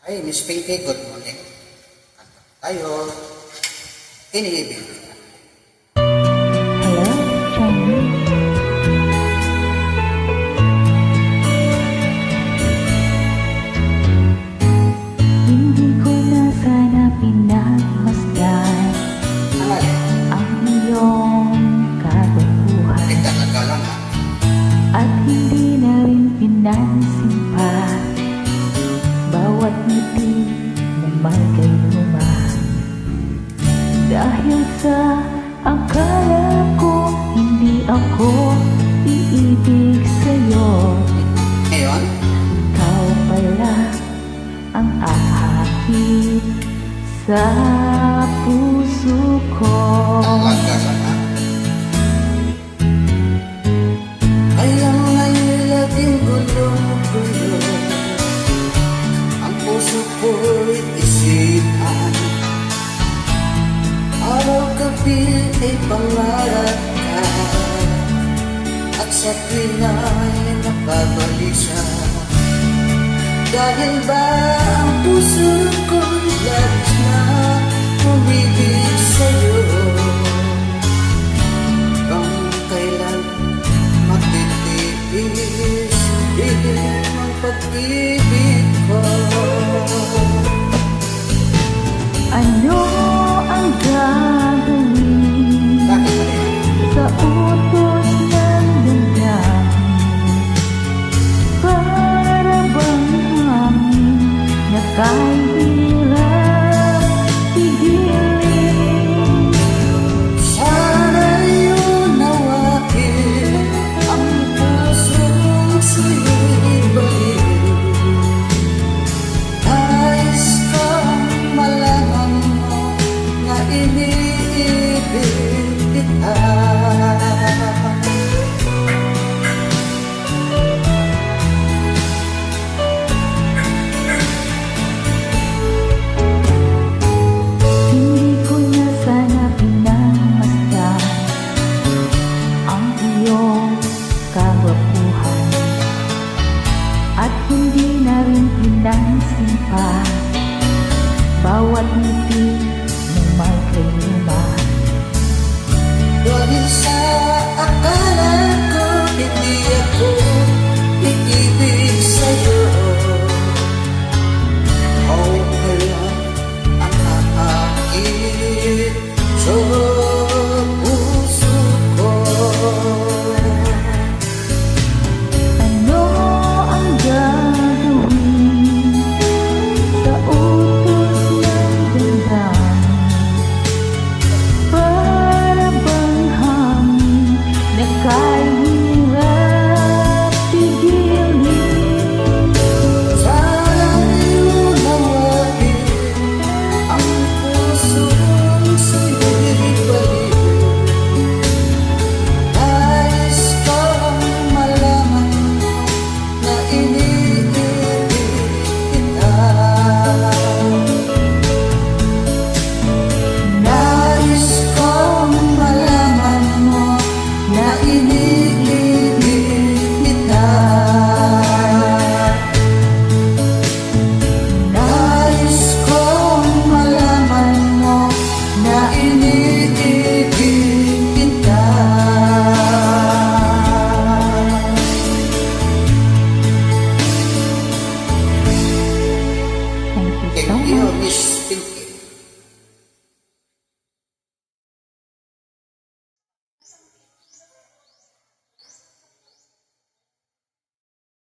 Ay, Miss Pinky, good morning. Kanta tayo. Iniibig. Hello, Chinese. Hindi ko na sana pinagmasdan ang iyong kagustuhan, Nagkakagalang ha. at hindi na rin pinansin pa bawat ngiti na may kailuma. Dahil sa akala ko hindi ako iibig sa'yo, Ngayon, ikaw pala ang ahakit sa puso ko. nagkagalang ha. Kaya ngayon laging gulo-gulo, ang puso ko'y isipan. Araw-gabi ay pangarap ka, at sa tuwina'y napabalisa. Dahil ba ang puso ko'y labis na umibig sa'yo, kung kailan matitiis din ang pag-ibig ko. Ano ang gagawin Bakit ba rin? sa utos ng damdamin? Para bang hangin na kahirap pigilin? Sana'y unawain ang pusong sa'yo'y baliw. Nais kong malaman mo na iniibig kita. Hindi ko na sana pinagmasdan ang iyong kagwapuhan, at hindi na rin pinansin pa bawat ngiti na may kailuma. Dahil sa akala ko hindi ako iibig sa'yo, ikaw pala ang aakit sa puso ko. Ano ang gagawin sa utos ng damdamin? Para bang hangin na kahirap pigilin? Sana'y unawain ang pusong sa'yo'y baliw. Nais kong malaman mo na iniibig kita. Nais kong malaman mo na iniibig kita. Nais kong malaman mo na iniibig kita. Thank you so Thank you, much. Miss